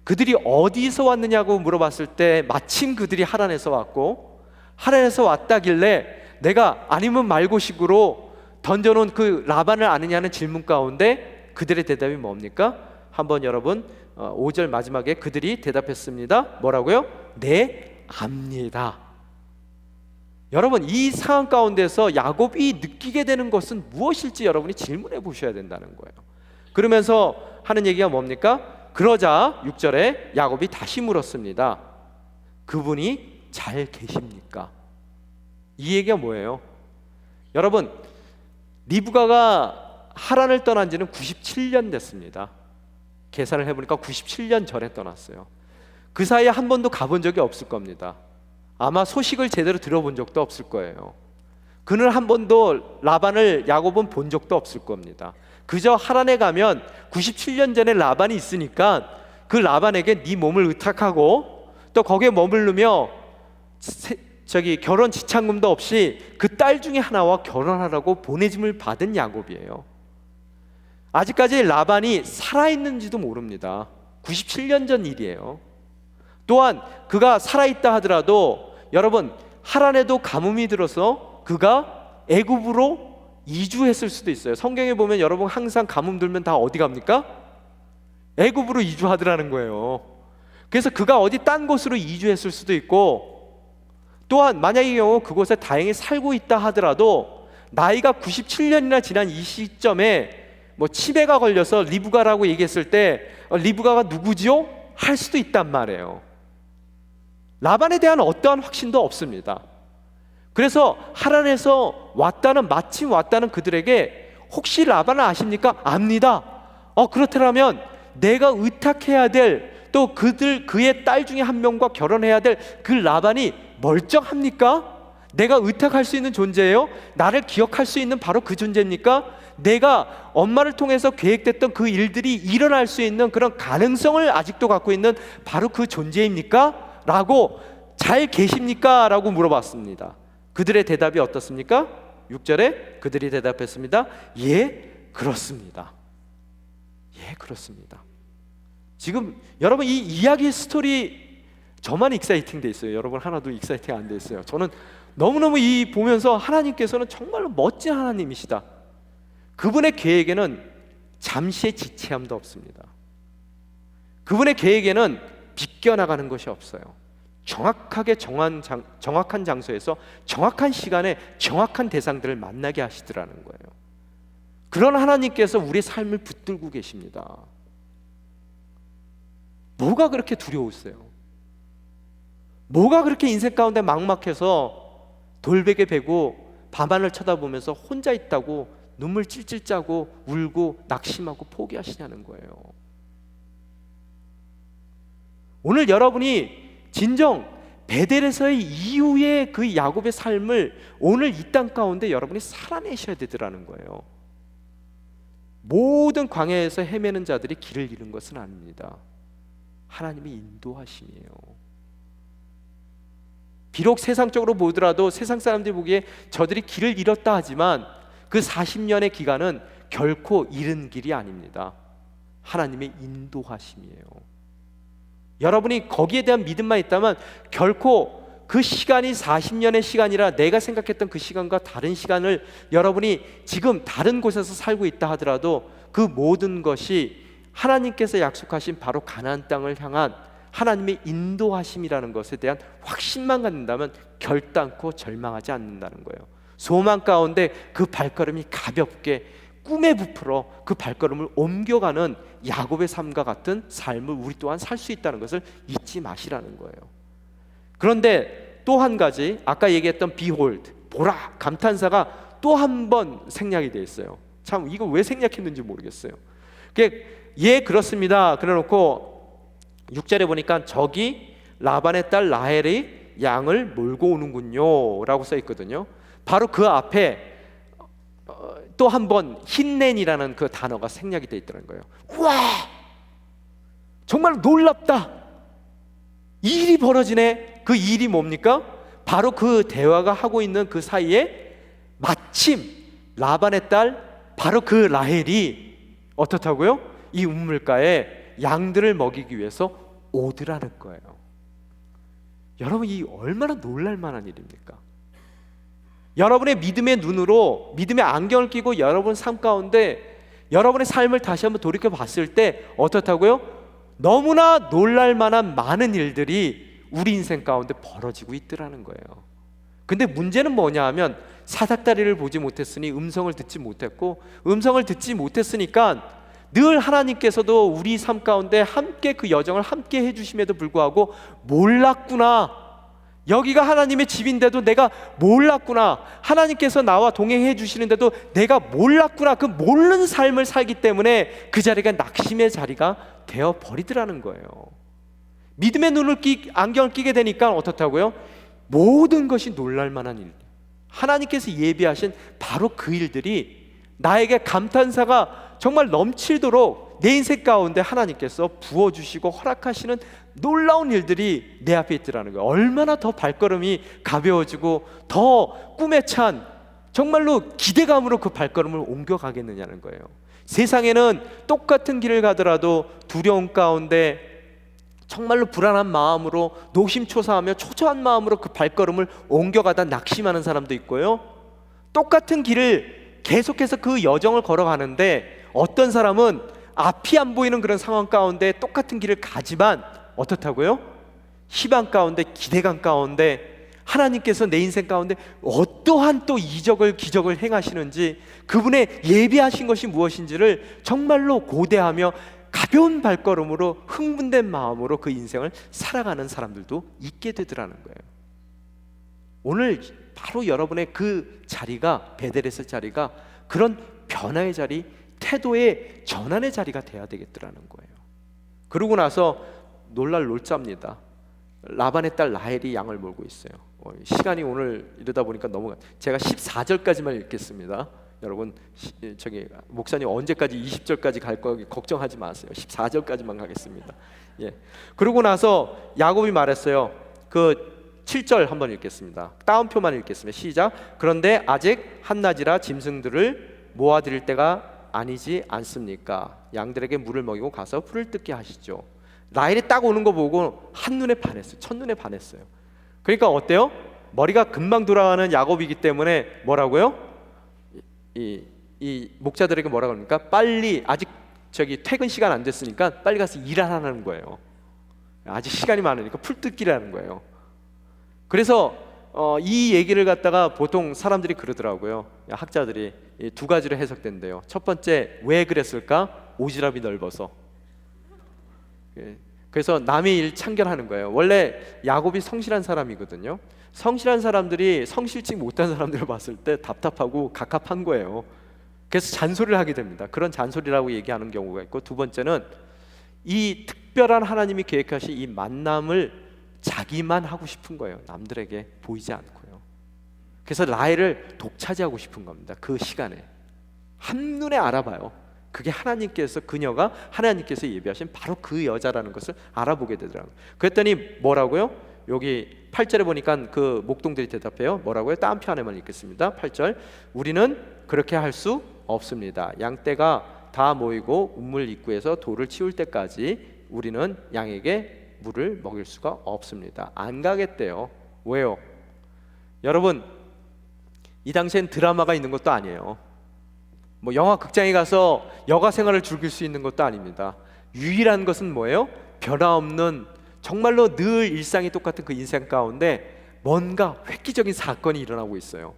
S1: 그들이 어디서 왔느냐고 물어봤을 때 마침 그들이 하란에서 왔고, 하란에서 왔다길래 내가 아니면 말고식으로 던져놓은 그 라반을 아느냐는 질문 가운데 그들의 대답이 뭡니까? 한번 여러분 5절 마지막에 그들이 대답했습니다. 뭐라고요? 네, 압니다. 여러분, 이 상황 가운데서 야곱이 느끼게 되는 것은 무엇일지 여러분이 질문해 보셔야 된다는 거예요. 그러면서 하는 얘기가 뭡니까? 그러자 6절에 야곱이 다시 물었습니다. 그분이 잘 계십니까? 이 얘기가 뭐예요? 여러분, 리브가가 하란을 떠난 지는 97년 됐습니다. 계산을 해보니까 97년 전에 떠났어요. 그 사이에 한 번도 가본 적이 없을 겁니다. 아마 소식을 제대로 들어본 적도 없을 거예요. 그는 한 번도 라반을 야곱은 본 적도 없을 겁니다. 그저 하란에 가면 97년 전에 라반이 있으니까 그 라반에게 네 몸을 의탁하고 또 거기에 머무르며 결혼 지참금도 없이 그 딸 중에 하나와 결혼하라고 보내짐을 받은 야곱이에요. 아직까지 라반이 살아있는지도 모릅니다. 97년 전 일이에요. 또한 그가 살아있다 하더라도 여러분, 하란에도 가뭄이 들어서 그가 애굽으로 이주했을 수도 있어요. 성경에 보면 여러분 항상 가뭄 들면 다 어디 갑니까? 애굽으로 이주하더라는 거예요. 그래서 그가 어디 딴 곳으로 이주했을 수도 있고, 또한 만약의 경우 그곳에 다행히 살고 있다 하더라도 나이가 97년이나 지난 이 시점에 뭐 치매가 걸려서 리브가라고 얘기했을 때 리브가가 누구지요? 할 수도 있단 말이에요. 라반에 대한 어떠한 확신도 없습니다. 그래서 하란에서 마침 왔다는 그들에게 혹시 라반을 아십니까? 압니다. 그렇다면 내가 의탁해야 될 또 그의 딸 중에 한 명과 결혼해야 될 그 라반이 멀쩡합니까? 내가 의탁할 수 있는 존재예요? 나를 기억할 수 있는 바로 그 존재입니까? 내가 엄마를 통해서 계획됐던 그 일들이 일어날 수 있는 그런 가능성을 아직도 갖고 있는 바로 그 존재입니까? 라고 잘 계십니까? 라고 물어봤습니다. 그들의 대답이 어떻습니까? 6절에 그들이 대답했습니다. 예, 그렇습니다. 예, 그렇습니다. 지금 여러분 이 이야기의 스토리 저만 익사이팅 돼 있어요. 여러분 하나도 익사이팅 안 돼 있어요. 저는 너무너무 이 보면서 하나님께서는 정말로 멋진 하나님이시다. 그분의 계획에는 잠시의 지체함도 없습니다. 그분의 계획에는 비껴나가는 것이 없어요. 정확하게 정확한 장소에서 정확한 시간에 정확한 대상들을 만나게 하시더라는 거예요. 그런 하나님께서 우리의 삶을 붙들고 계십니다. 뭐가 그렇게 두려우세요? 뭐가 그렇게 인생 가운데 막막해서 돌베개 베고 밤하늘 쳐다보면서 혼자 있다고 눈물 찔찔 짜고 울고 낙심하고 포기하시냐는 거예요. 오늘 여러분이 진정 베델에서의 이후의 그 야곱의 삶을 오늘 이 땅 가운데 여러분이 살아내셔야 되더라는 거예요. 모든 광야에서 헤매는 자들이 길을 잃은 것은 아닙니다. 하나님의 인도하심이에요. 비록 세상적으로 보더라도 세상 사람들이 보기에 저들이 길을 잃었다 하지만 그 40년의 기간은 결코 잃은 길이 아닙니다. 하나님의 인도하심이에요. 여러분이 거기에 대한 믿음만 있다면 결코 그 시간이 40년의 시간이라 내가 생각했던 그 시간과 다른 시간을 여러분이 지금 다른 곳에서 살고 있다 하더라도 그 모든 것이 하나님께서 약속하신 바로 가나안 땅을 향한 하나님의 인도하심이라는 것에 대한 확신만 갖는다면 결단코 절망하지 않는다는 거예요. 소망 가운데 그 발걸음이 가볍게 꿈에 부풀어 그 발걸음을 옮겨가는 야곱의 삶과 같은 삶을 우리 또한 살 수 있다는 것을 잊지 마시라는 거예요. 그런데 또 한 가지, 아까 얘기했던 behold, 보라, 감탄사가 또 한 번 생략이 되어 있어요. 참 이거 왜 생략했는지 모르겠어요. 예, 그렇습니다. 그래놓고 6절에 보니까 저기 라반의 딸 라헬이 양을 몰고 오는군요 라고 써 있거든요. 바로 그 앞에 또 한 번 힌넨이라는 그 단어가 생략이 되어 있다는 거예요. 와, 정말 놀랍다. 이 일이 벌어지네. 그 일이 뭡니까? 바로 그 대화가 하고 있는 그 사이에 마침 라반의 딸 바로 그 라헬이 어떻다고요? 이 우물가에 양들을 먹이기 위해서 오더라는 거예요. 여러분, 이 얼마나 놀랄 만한 일입니까? 여러분의 믿음의 눈으로, 믿음의 안경을 끼고 여러분 삶 가운데 여러분의 삶을 다시 한번 돌이켜 봤을 때 어떻다고요? 너무나 놀랄 만한 많은 일들이 우리 인생 가운데 벌어지고 있더라는 거예요. 근데 문제는 뭐냐 하면 사닥다리를 보지 못했으니 음성을 듣지 못했고, 음성을 듣지 못했으니까 늘 하나님께서도 우리 삶 가운데 함께 그 여정을 함께 해주심에도 불구하고 몰랐구나, 여기가 하나님의 집인데도 내가 몰랐구나, 하나님께서 나와 동행해 주시는데도 내가 몰랐구나, 그 모르는 삶을 살기 때문에 그 자리가 낙심의 자리가 되어 버리더라는 거예요. 믿음의 안경을 끼게 되니까 어떻다고요? 모든 것이 놀랄만한 일, 하나님께서 예비하신 바로 그 일들이 나에게 감탄사가 정말 넘치도록 내 인생 가운데 하나님께서 부어주시고 허락하시는 놀라운 일들이 내 앞에 있더라는 거예요. 얼마나 더 발걸음이 가벼워지고 더 꿈에 찬 정말로 기대감으로 그 발걸음을 옮겨가겠느냐는 거예요. 세상에는 똑같은 길을 가더라도 두려움 가운데 정말로 불안한 마음으로 노심초사하며 초조한 마음으로 그 발걸음을 옮겨가다 낙심하는 사람도 있고요, 똑같은 길을 계속해서 그 여정을 걸어가는데 어떤 사람은 앞이 안 보이는 그런 상황 가운데 똑같은 길을 가지만 어떻다고요? 희망 가운데, 기대감 가운데 하나님께서 내 인생 가운데 어떠한 또 이적을 기적을 행하시는지, 그분의 예비하신 것이 무엇인지를 정말로 고대하며 가벼운 발걸음으로 흥분된 마음으로 그 인생을 살아가는 사람들도 있게 되더라는 거예요. 오늘 바로 여러분의 그 자리가, 베델에서 자리가 그런 변화의 자리, 태도의 전환의 자리가 돼야 되겠더라는 거예요. 그러고 나서 놀랄 놀자입니다. 라반의 딸 라헬이 양을 몰고 있어요. 시간이 오늘 이러다 보니까 제가 14절까지만 읽겠습니다. 여러분, 목사님 언제까지 20절까지 갈 거 걱정하지 마세요. 14절까지만 가겠습니다. 예. 그러고 나서 야곱이 말했어요. 그 7절 한번 읽겠습니다. 따옴표만 읽겠습니다. 시작. 그런데 아직 한낮이라 짐승들을 모아드릴 때가 아니지 않습니까? 양들에게 물을 먹이고 가서 풀을 뜯게 하시죠. 라헬이 딱 오는 거 보고 한눈에 반했어요. 첫눈에 반했어요. 그러니까 어때요? 머리가 금방 돌아가는 야곱이기 때문에 뭐라고요? 이 목자들에게 뭐라고 합니까? 빨리, 아직 퇴근 시간 안 됐으니까 빨리 가서 일하라는 거예요. 아직 시간이 많으니까 풀 뜯기라는 거예요. 그래서 이 얘기를 갖다가 보통 사람들이 그러더라고요. 학자들이 두 가지로 해석된대요. 첫 번째, 왜 그랬을까? 오지랖이 넓어서. 그래서 남의 일 참견하는 거예요. 원래 야곱이 성실한 사람이거든요. 성실한 사람들이 성실치 못한 사람들을 봤을 때 답답하고 갑갑한 거예요. 그래서 잔소리를 하게 됩니다. 그런 잔소리라고 얘기하는 경우가 있고, 두 번째는 이 특별한 하나님이 계획하신 이 만남을 자기만 하고 싶은 거예요. 남들에게 보이지 않고요. 그래서 라헬을 독차지하고 싶은 겁니다. 그 시간에 한눈에 알아봐요. 그게 그녀가 하나님께서 예비하신 바로 그 여자라는 것을 알아보게 되더라고요. 그랬더니 뭐라고요? 여기 8절에 보니까 그 목동들이 대답해요. 뭐라고요? 따옴표 안에만 읽겠습니다. 8절. 우리는 그렇게 할 수 없습니다. 양떼가 다 모이고 우물 입구에서 돌을 치울 때까지 우리는 양에게 물을 먹일 수가 없습니다. 안 가겠대요. 왜요? 여러분, 이 당시엔 드라마가 있는 것도 아니에요. 뭐 영화 극장에 가서 여가 생활을 즐길 수 있는 것도 아닙니다. 유일한 것은 뭐예요? 변화없는, 정말로 늘 일상이 똑같은 그 인생 가운데 뭔가 획기적인 사건이 일어나고 있어요.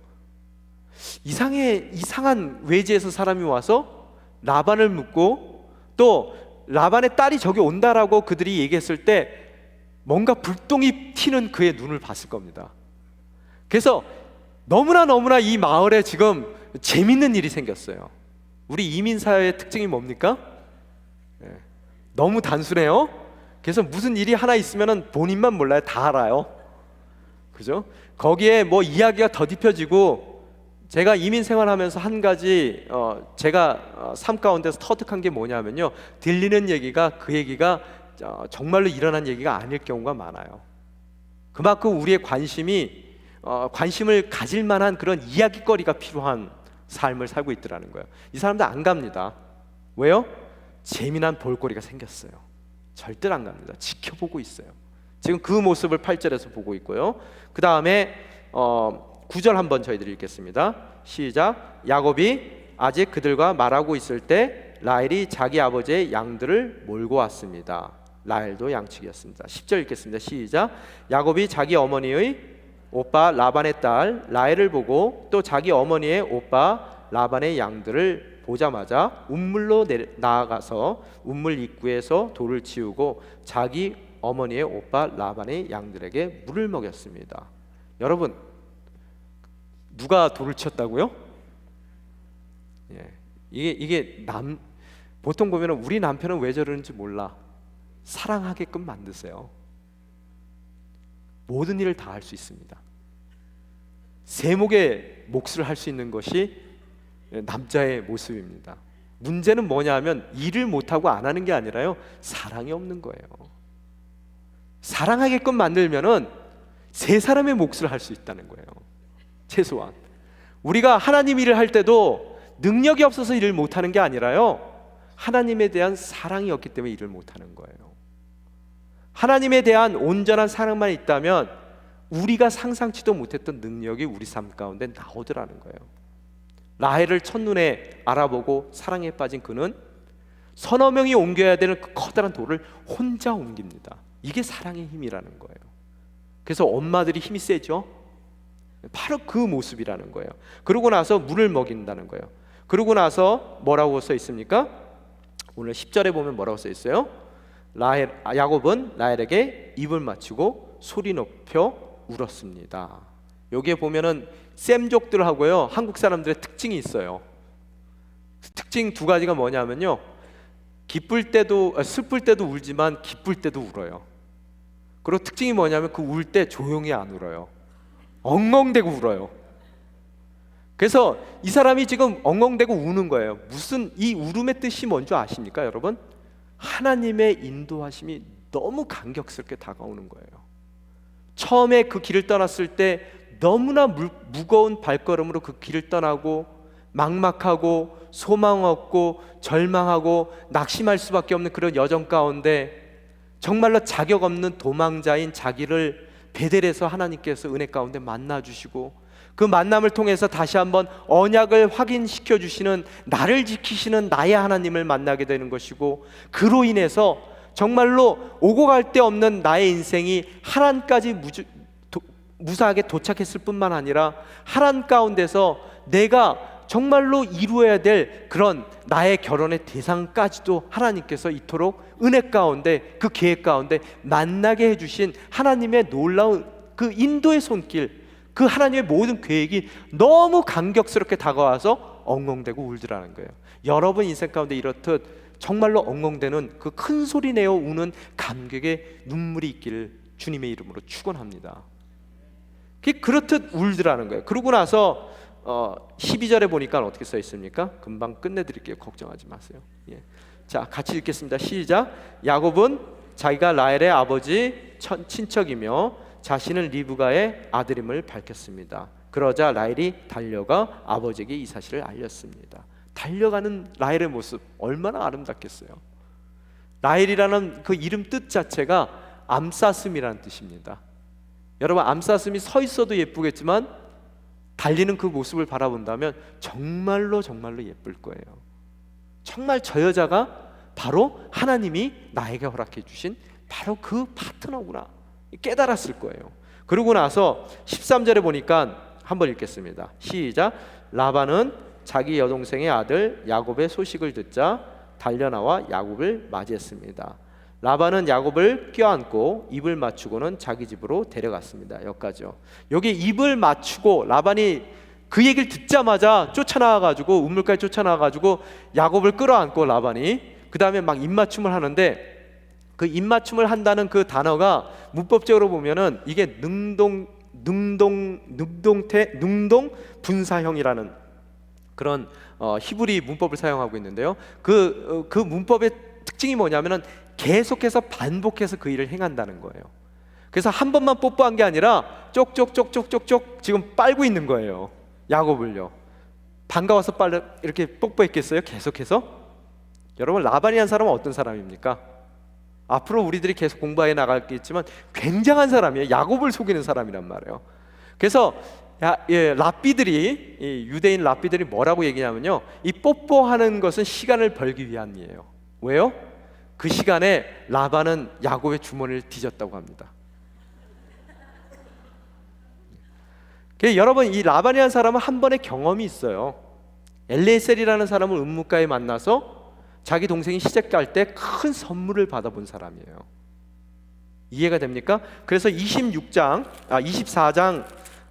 S1: 이상한 외지에서 사람이 와서 라반을 묻고, 또 라반의 딸이 저기 온다라고 그들이 얘기했을 때 뭔가 불똥이 튀는 그의 눈을 봤을 겁니다. 그래서 너무나 이 마을에 지금 재밌는 일이 생겼어요. 우리 이민사회의 특징이 뭡니까? 너무 단순해요. 그래서 무슨 일이 하나 있으면 본인만 몰라요. 다 알아요. 그죠? 거기에 뭐 이야기가 더딥혀지고, 제가 이민 생활하면서 한 가지 제가 삶 가운데서 터득한 게 뭐냐면요, 들리는 얘기가 그 얘기가 정말로 일어난 얘기가 아닐 경우가 많아요. 그만큼 우리의 관심을 가질 만한 그런 이야기거리가 필요한 삶을 살고 있더라는 거예요. 이 사람들 안 갑니다. 왜요? 재미난 볼거리가 생겼어요. 절대 안 갑니다. 지켜보고 있어요. 지금 그 모습을 8절에서 보고 있고요. 그 다음에 9절 한번 저희들이 읽겠습니다. 시작. 야곱이 아직 그들과 말하고 있을 때 라헬이 자기 아버지의 양들을 몰고 왔습니다. 라헬도 양측이었습니다. 10절 읽겠습니다. 시작. 야곱이 자기 어머니의 오빠 라반의 딸 라헬을 보고 또 자기 어머니의 오빠 라반의 양들을 보자마자 운물로 나아가서 운물 입구에서 돌을 치우고 자기 어머니의 오빠 라반의 양들에게 물을 먹였습니다. 여러분, 누가 돌을 쳤다고요? 이게 보통 보면 우리 남편은 왜 저러는지 몰라. 사랑하게끔 만드세요. 모든 일을 다 할 수 있습니다. 세목의 몫을 할 수 있는 것이 남자의 모습입니다. 문제는 뭐냐면 일을 못하고 안 하는 게 아니라요, 사랑이 없는 거예요. 사랑하게끔 만들면은 세 사람의 몫을 할 수 있다는 거예요. 최소한 우리가 하나님 일을 할 때도 능력이 없어서 일을 못하는 게 아니라요, 하나님에 대한 사랑이 없기 때문에 일을 못하는 거예요. 하나님에 대한 온전한 사랑만 있다면 우리가 상상치도 못했던 능력이 우리 삶 가운데 나오더라는 거예요. 라헬을 첫눈에 알아보고 사랑에 빠진 그는 서너 명이 옮겨야 되는 그 커다란 돌을 혼자 옮깁니다. 이게 사랑의 힘이라는 거예요. 그래서 엄마들이 힘이 세죠. 바로 그 모습이라는 거예요. 그러고 나서 물을 먹인다는 거예요. 그러고 나서 뭐라고 써 있습니까? 오늘 10절에 보면 뭐라고 써 있어요? 야곱은 라헬에게 입을 맞추고 소리 높여 울었습니다. 여기에 보면은 셈족들하고요, 한국 사람들의 특징이 있어요. 특징 두 가지가 뭐냐면요, 기쁠 때도 슬플 때도 울지만 기쁠 때도 울어요. 그리고 특징이 뭐냐면 그 울 때 조용히 안 울어요. 엉엉대고 울어요. 그래서 이 사람이 지금 엉엉대고 우는 거예요. 무슨 이 울음의 뜻이 뭔지 아십니까, 여러분? 하나님의 인도하심이 너무 감격스럽게 다가오는 거예요. 처음에 그 길을 떠났을 때 너무나 무거운 발걸음으로 그 길을 떠나고 막막하고 소망 없고 절망하고 낙심할 수밖에 없는 그런 여정 가운데 정말로 자격 없는 도망자인 자기를 베델에서 하나님께서 은혜 가운데 만나주시고, 그 만남을 통해서 다시 한번 언약을 확인시켜 주시는, 나를 지키시는 나의 하나님을 만나게 되는 것이고, 그로 인해서 정말로 오고 갈 데 없는 나의 인생이 하란까지 무사하게 도착했을 뿐만 아니라 하란 가운데서 내가 정말로 이루어야 될 그런 나의 결혼의 대상까지도 하나님께서 이토록 은혜 가운데, 그 계획 가운데 만나게 해주신 하나님의 놀라운 그 인도의 손길, 그 하나님의 모든 계획이 너무 감격스럽게 다가와서 엉엉대고 울더라는 거예요. 여러분 인생 가운데 이렇듯 정말로 엉엉대는 그 큰 소리 내어 우는 감격의 눈물이 있기를 주님의 이름으로 축원합니다. 그렇듯 울더라는 거예요. 그러고 나서 12절에 보니까 어떻게 써 있습니까? 금방 끝내드릴게요. 걱정하지 마세요. 예. 자, 같이 읽겠습니다. 시작. 야곱은 자기가 라헬의 아버지 친척이며 자신은 리브가의 아들임을 밝혔습니다. 그러자 라헬이 달려가 아버지에게 이 사실을 알렸습니다. 달려가는 라헬의 모습 얼마나 아름답겠어요. 라헬이라는 그 이름 뜻 자체가 암사슴이라는 뜻입니다. 여러분, 암사슴이 서 있어도 예쁘겠지만 달리는 그 모습을 바라본다면 정말로 정말로 예쁠 거예요. 정말 저 여자가 바로 하나님이 나에게 허락해 주신 바로 그 파트너구나 깨달았을 거예요. 그러고 나서 13절에 보니까 한번 읽겠습니다. 시작. 라반은 자기 여동생의 아들 야곱의 소식을 듣자 달려나와 야곱을 맞이했습니다. 라반은 야곱을 껴안고 입을 맞추고는 자기 집으로 데려갔습니다. 여기까지요. 여기 입을 맞추고 라반이 그 얘기를 듣자마자 쫓아나와가지고 우물가에 쫓아나와가지고 야곱을 끌어안고 라반이 그 다음에 막 입맞춤을 하는데, 그 입맞춤을 한다는 그 단어가 문법적으로 보면은 이게 능동 분사형이라는 그런 히브리 문법을 사용하고 있는데요. 그 문법의 특징이 뭐냐면은 계속해서 반복해서 그 일을 행한다는 거예요. 그래서 한 번만 뽀뽀한 게 아니라 쪽쪽쪽쪽쪽쪽 지금 빨고 있는 거예요. 야곱을요. 반가워서 이렇게 뽀뽀했겠어요? 계속해서? 여러분, 라반이라는 사람은 어떤 사람입니까? 앞으로 우리들이 계속 공부해 나가겠지만 굉장한 사람이에요. 야곱을 속이는 사람이란 말이에요. 그래서 유대인 랍비들이 뭐라고 얘기냐면요, 이 뽀뽀하는 것은 시간을 벌기 위함이에요. 왜요? 그 시간에 라반은 야곱의 주머니를 뒤졌다고 합니다. 여러분, 이 라반이라는 사람은 한 번의 경험이 있어요. 엘리에셀이라는 사람을 음묵가에 만나서 자기 동생이 시집갈 때 큰 선물을 받아본 사람이에요. 이해가 됩니까? 그래서 24장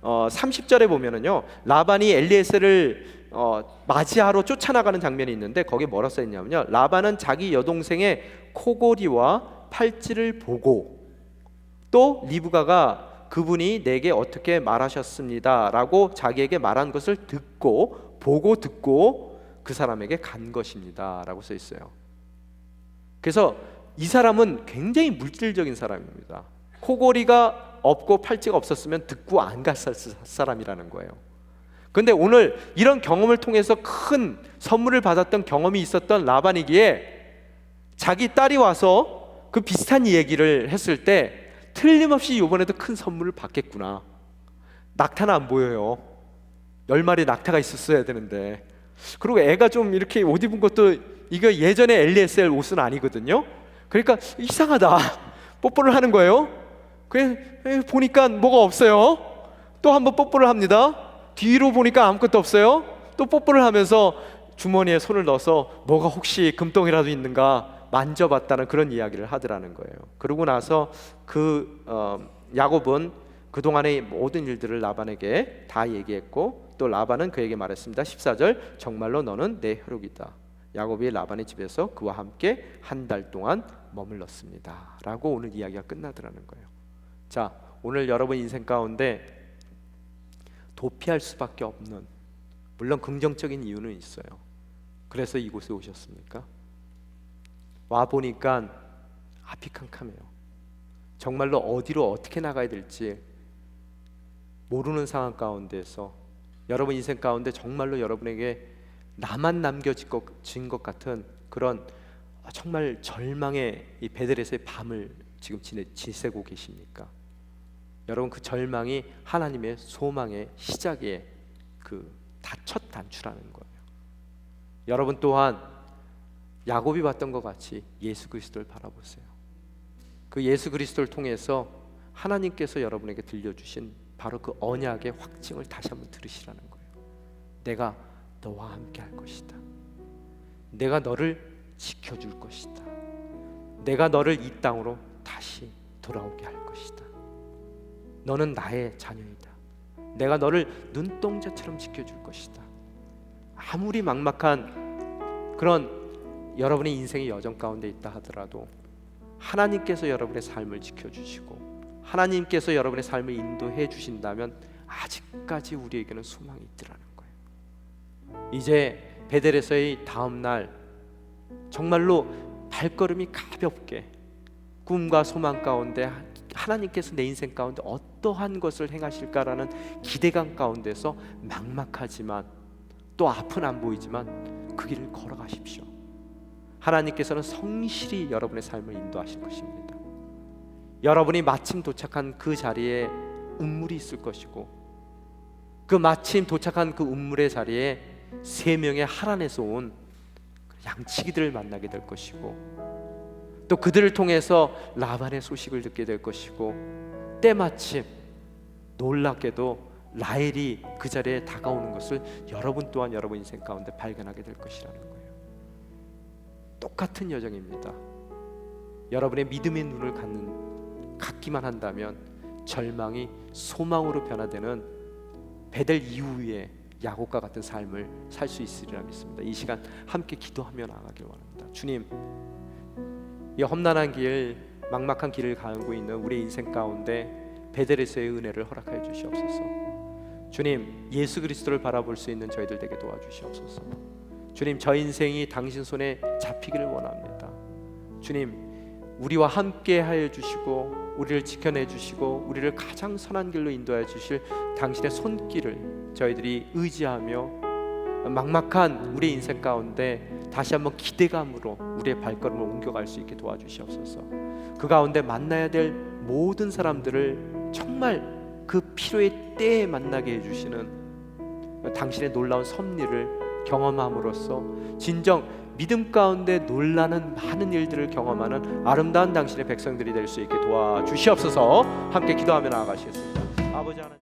S1: 30절에 보면은요, 라반이 엘리에셀을 맞이하러 쫓아나가는 장면이 있는데 거기에 뭐라 써 있냐면요, 라반은 자기 여동생의 코골이와 팔찌를 보고 또 리브가가 그분이 내게 어떻게 말하셨습니다 라고 자기에게 말한 것을 보고 듣고 그 사람에게 간 것입니다 라고 써 있어요. 그래서 이 사람은 굉장히 물질적인 사람입니다. 코골이가 없고 팔찌가 없었으면 듣고 안 갔을 사람이라는 거예요. 그런데 오늘 이런 경험을 통해서 큰 선물을 받았던 경험이 있었던 라반이기에 자기 딸이 와서 그 비슷한 얘기를 했을 때 틀림없이 이번에도 큰 선물을 받겠구나. 낙타는 안 보여요. 10마리 낙타가 있었어야 되는데, 그리고 애가 좀 이렇게 옷 입은 것도 이거 예전에 엘리에셀 옷은 아니거든요. 그러니까 이상하다. 뽀뽀를 하는 거예요. 그래 보니까 뭐가 없어요. 또 한번 뽀뽀를 합니다. 뒤로 보니까 아무것도 없어요. 또 뽀뽀를 하면서 주머니에 손을 넣어서 뭐가 혹시 금덩이라도 있는가 만져봤다는 그런 이야기를 하더라는 거예요. 그러고 나서 야곱은 그동안의 모든 일들을 라반에게 다 얘기했고, 또 라반은 그에게 말했습니다. 14절, 정말로 너는 내 혈육이다. 야곱이 라반의 집에서 그와 함께 한 달 동안 머물렀습니다 라고 오늘 이야기가 끝나더라는 거예요. 자, 오늘 여러분 인생 가운데 도피할 수밖에 없는, 물론 긍정적인 이유는 있어요. 그래서 이곳에 오셨습니까? 와보니까 앞이 캄캄해요. 정말로 어디로 어떻게 나가야 될지 모르는 상황 가운데서 여러분 인생 가운데 정말로 여러분에게 나만 남겨진 것 같은 그런 정말 절망의 이 베델에서의 밤을 지금 지새고 계십니까? 여러분, 그 절망이 하나님의 소망의 시작의 첫 단추라는 거예요. 여러분 또한 야곱이 봤던 것 같이 예수 그리스도를 바라보세요. 그 예수 그리스도를 통해서 하나님께서 여러분에게 들려주신 바로 그 언약의 확증을 다시 한번 들으시라는 거예요. 내가 너와 함께 할 것이다. 내가 너를 지켜줄 것이다. 내가 너를 이 땅으로 다시 돌아오게 할 것이다. 너는 나의 자녀이다. 내가 너를 눈동자처럼 지켜줄 것이다. 아무리 막막한 그런 여러분의 인생의 여정 가운데 있다 하더라도 하나님께서 여러분의 삶을 지켜주시고 하나님께서 여러분의 삶을 인도해 주신다면 아직까지 우리에게는 소망이 있더라는 거예요. 이제 베델에서의 다음 날 정말로 발걸음이 가볍게 꿈과 소망 가운데 하나님께서 내 인생 가운데 어떠한 것을 행하실까라는 기대감 가운데서 막막하지만 또 앞은 안 보이지만 그 길을 걸어가십시오. 하나님께서는 성실히 여러분의 삶을 인도하실 것입니다. 여러분이 마침 도착한 그 자리에 운물이 있을 것이고, 그 마침 도착한 그 운물의 자리에 3명의 하란에서 온 양치기들을 만나게 될 것이고, 또 그들을 통해서 라반의 소식을 듣게 될 것이고, 때마침 놀랍게도 라헬이 그 자리에 다가오는 것을 여러분 또한 여러분 인생 가운데 발견하게 될 것이라는 거예요. 똑같은 여정입니다. 여러분의 믿음의 눈을 갖기만 한다면 절망이 소망으로 변화되는 베델 이후의 야곱과 같은 삶을 살 수 있으리라 믿습니다. 이 시간 함께 기도하며 나아가길 원합니다. 주님, 이 험난한 길, 막막한 길을 가고 있는 우리 인생 가운데 베델에서의 은혜를 허락하여 주시옵소서. 주님, 예수 그리스도를 바라볼 수 있는 저희들 되게 도와주시옵소서. 주님, 저 인생이 당신 손에 잡히기를 원합니다. 주님, 우리와 함께 하여 주시고 우리를 지켜내 주시고 우리를 가장 선한 길로 인도해 주실 당신의 손길을 저희들이 의지하며 막막한 우리 인생 가운데 다시 한번 기대감으로 우리의 발걸음을 옮겨갈 수 있게 도와주시옵소서. 그 가운데 만나야 될 모든 사람들을 정말 그 필요의 때에 만나게 해주시는 당신의 놀라운 섭리를 경험함으로써 진정 믿음 가운데 놀라는 많은 일들을 경험하는 아름다운 당신의 백성들이 될 수 있게 도와주시옵소서. 함께 기도하며 나아가시겠습니다. 아버지 하나님.